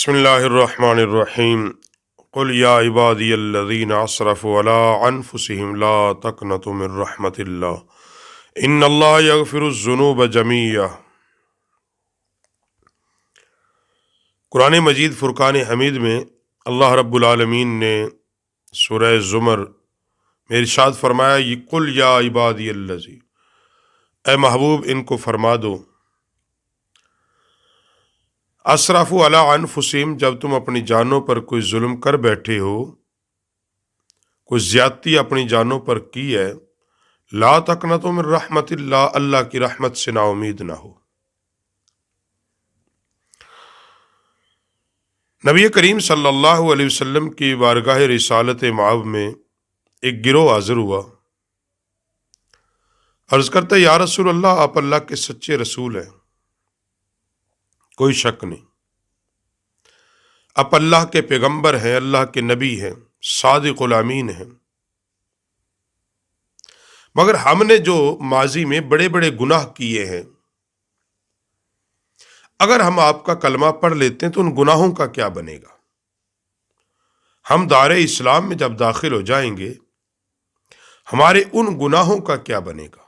بسم اللہ الرحمن الرحیم قل یا عبادی الذین اسرفوا علی انفسہم لا تقنطوا من رحمت اللہ ان اللہ یغفر الذنوب جمیعا۔ قرآن مجید فرقان حمید میں اللہ رب العالمین نے سورہ زمر میں ارشاد فرمایا قل یا عبادی الذی، اے محبوب ان کو فرما دو، اسرفوا علی انفسہم، جب تم اپنی جانوں پر کوئی ظلم کر بیٹھے ہو، کوئی زیادتی اپنی جانوں پر کی ہے، لا تقنطوا من رحمت اللہ، اللہ کی رحمت سے نا امید نہ ہو۔ نبی کریم صلی اللہ علیہ وسلم کی بارگاہ رسالت مآب میں ایک گروہ حاضر ہوا، عرض کرتا یا رسول اللہ، آپ اللہ کے سچے رسول ہیں، کوئی شک نہیں، آپ اللہ کے پیغمبر ہیں، اللہ کے نبی ہیں، صادق الامین ہیں، مگر ہم نے جو ماضی میں بڑے بڑے گناہ کیے ہیں، اگر ہم آپ کا کلمہ پڑھ لیتے ہیں تو ان گناہوں کا کیا بنے گا؟ ہم دار اسلام میں جب داخل ہو جائیں گے، ہمارے ان گناہوں کا کیا بنے گا؟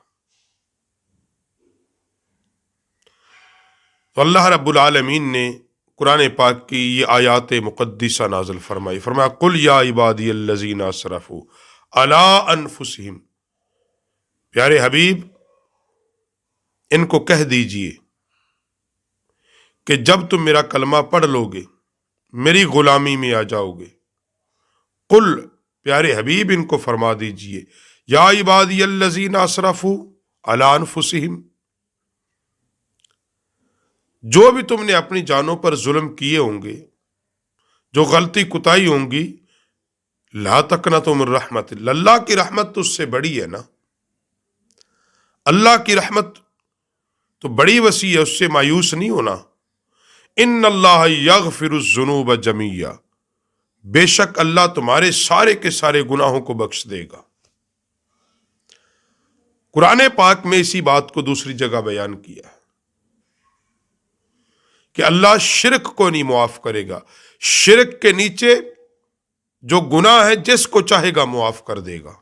تو اللہ رب العالمین نے قرآن پاک کی یہ آیات مقدسہ نازل فرمایا قل یا عبادی الذین اسرفوا علی انفسہم، پیارے حبیب ان کو کہہ دیجئے کہ جب تم میرا کلمہ پڑھ لو گے، میری غلامی میں آ جاؤ گے، قل، پیارے حبیب ان کو فرما دیجئے، یا عبادی الذین اسرفوا علی انفسہم، جو بھی تم نے اپنی جانوں پر ظلم کیے ہوں گے، جو غلطی کوتاہی ہوں گی، لا تقنطوا من رحمت اللہ، اللہ کی رحمت تو اس سے بڑی ہے نا، اللہ کی رحمت تو بڑی وسیع ہے، اس سے مایوس نہیں ہونا۔ ان اللہ یغفر الذنوب جمیعا، بے شک اللہ تمہارے سارے کے سارے گناہوں کو بخش دے گا۔ قرآن پاک میں اسی بات کو دوسری جگہ بیان کیا ہے کہ اللہ شرک کو نہیں معاف کرے گا، شرک کے نیچے جو گناہ ہے جس کو چاہے گا معاف کر دے گا۔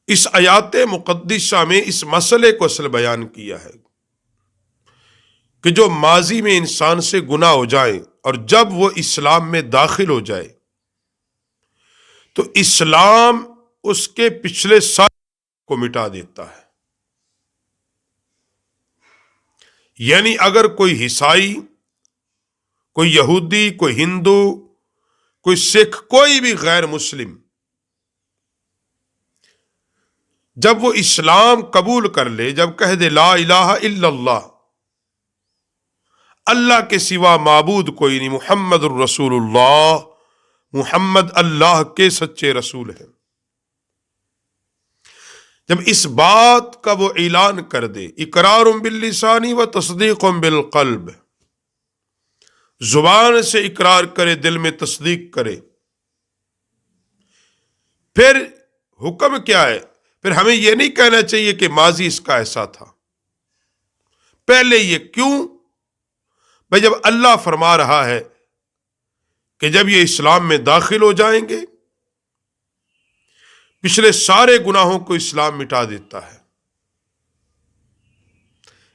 اس آیات مقدسہ میں اس مسئلے کو اصل بیان کیا ہے کہ جو ماضی میں انسان سے گناہ ہو جائے اور جب وہ اسلام میں داخل ہو جائے تو اسلام اس کے پچھلے سارے کو مٹا دیتا ہے۔ یعنی اگر کوئی عیسائی، کوئی یہودی، کوئی ہندو، کوئی سکھ، کوئی بھی غیر مسلم، جب وہ اسلام قبول کر لے، جب کہہ دے لا الہ الا اللہ، اللہ کے سوا معبود کوئی نہیں، محمد الرسول اللہ، محمد اللہ کے سچے رسول ہیں، جب اس بات کا وہ اعلان کر دے، اقرار باللسان و تصدیق بالقلب، زبان سے اقرار کرے، دل میں تصدیق کرے، پھر حکم کیا ہے؟ پھر ہمیں یہ نہیں کہنا چاہیے کہ ماضی اس کا ایسا تھا، پہلے یہ کیوں؟ بھائی جب اللہ فرما رہا ہے کہ جب یہ اسلام میں داخل ہو جائیں گے، پچھلے سارے گناہوں کو اسلام مٹا دیتا ہے،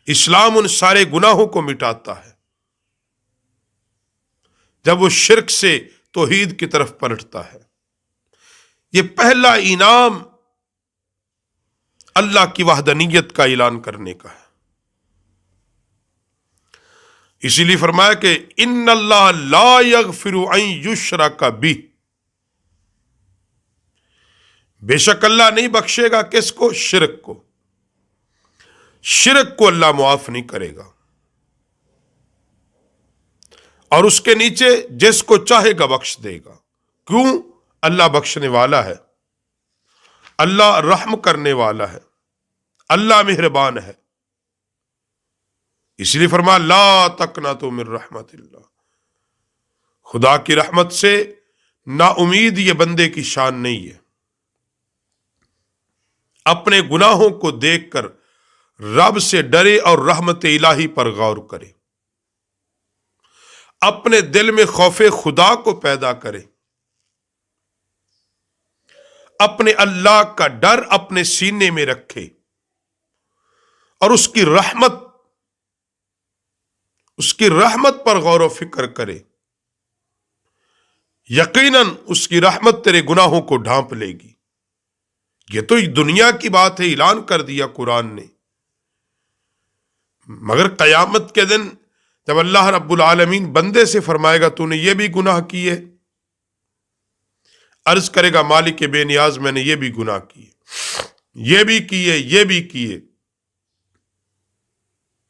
اسلام ان سارے گناہوں کو مٹاتا ہے جب وہ شرک سے توحید کی طرف پلٹتا ہے۔ یہ پہلا انعام اللہ کی وحدانیت کا اعلان کرنے کا ہے۔ اسی لیے فرمایا کہ ان اللہ لا یغفر ان یشرک بہ، بے شک اللہ نہیں بخشے گا کس کو؟ شرک کو، شرک کو اللہ معاف نہیں کرے گا، اور اس کے نیچے جس کو چاہے گا بخش دے گا۔ کیوں؟ اللہ بخشنے والا ہے، اللہ رحم کرنے والا ہے، اللہ مہربان ہے۔ اس لیے فرمایا لا تقنطوا من رحمت اللہ، خدا کی رحمت سے نا امید یہ بندے کی شان نہیں ہے۔ اپنے گناہوں کو دیکھ کر رب سے ڈرے اور رحمت الہی پر غور کرے۔ اپنے دل میں خوف خدا کو پیدا کرے، اپنے اللہ کا ڈر اپنے سینے میں رکھے اور اس کی رحمت پر غور و فکر کرے، یقیناً اس کی رحمت تیرے گناہوں کو ڈھانپ لے گی۔ یہ تو دنیا کی بات ہے، اعلان کر دیا قرآن نے، مگر قیامت کے دن جب اللہ رب العالمین بندے سے فرمائے گا تو نے یہ بھی گناہ کیے، عرض کرے گا مالک بے نیاز میں نے یہ بھی گناہ کیے، یہ بھی کیے،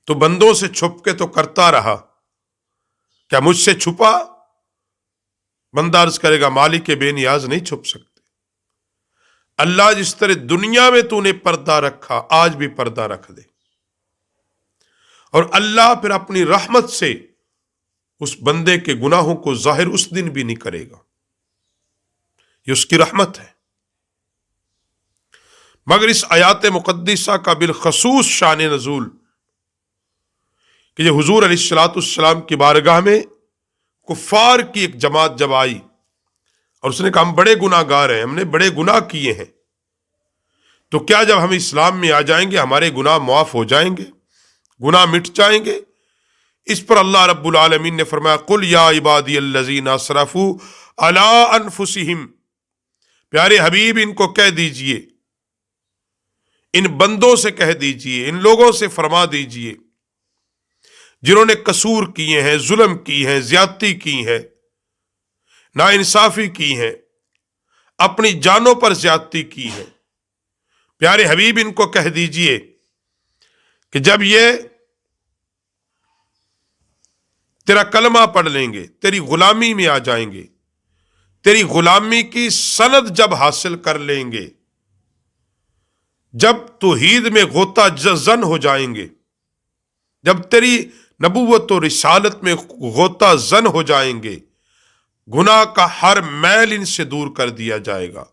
تو بندوں سے چھپ کے تو کرتا رہا، کیا مجھ سے چھپا؟ بندہ عرض کرے گا مالک بے نیاز نہیں چھپ سکتے۔ اللہ جس طرح دنیا میں تو نے پردہ رکھا، آج بھی پردہ رکھ دے، اور اللہ پھر اپنی رحمت سے اس بندے کے گناہوں کو ظاہر اس دن بھی نہیں کرے گا، یہ اس کی رحمت ہے۔ مگر اس آیات مقدسہ کا بالخصوص شان نزول کہ یہ حضور علیہ الصلوۃ والسلام کی بارگاہ میں کفار کی ایک جماعت جب آئی اور اس نے کہا ہم بڑے گناہ گار ہیں، ہم نے بڑے گناہ کیے ہیں، تو کیا جب ہم اسلام میں آ جائیں گے ہمارے گناہ معاف ہو جائیں گے، گناہ مٹ جائیں گے؟ اس پر اللہ رب العالمین نے فرمایا قل یا عبادی الذین اسرفوا علی انفسہم، پیارے حبیب ان کو کہہ دیجئے، ان بندوں سے کہہ دیجئے، ان لوگوں سے فرما دیجئے جنہوں نے قصور کیے ہیں، ظلم کی ہیں، زیادتی کی ہیں، ناانصافی کی ہیں، اپنی جانوں پر زیادتی کی ہے، پیارے حبیب ان کو کہہ دیجئے کہ جب یہ تیرا کلمہ پڑھ لیں گے، تیری غلامی میں آ جائیں گے، تیری غلامی کی سند جب حاصل کر لیں گے، جب توحید میں غوطہ زن ہو جائیں گے، جب تیری نبوت و رسالت میں غوطہ زن ہو جائیں گے، گناہ کا ہر میل ان سے دور کر دیا جائے گا،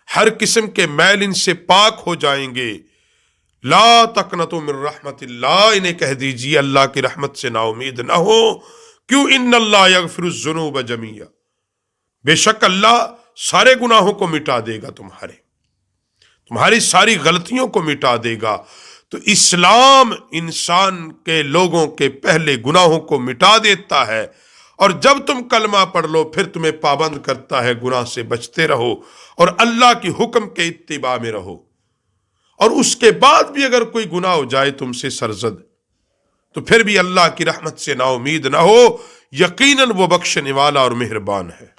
ہر قسم کے میل ان سے پاک ہو جائیں گے، لا تقنطوا من رحمت اللہ، انہیں کہہ دیجیے اللہ کی رحمت سے نا امید نہ ہو، کیوں ان اللہ یغفر الذنوب جمیعا، بے شک اللہ سارے گناہوں کو مٹا دے گا، تمہاری ساری غلطیوں کو مٹا دے گا۔ تو اسلام انسان کے لوگوں کے پہلے گناہوں کو مٹا دیتا ہے، اور جب تم کلمہ پڑھ لو پھر تمہیں پابند کرتا ہے گناہ سے بچتے رہو اور اللہ کی حکم کے اتباع میں رہو، اور اس کے بعد بھی اگر کوئی گناہ ہو جائے تم سے سرزد تو پھر بھی اللہ کی رحمت سے نا امید نہ ہو، یقیناً وہ بخشنے والا اور مہربان ہے۔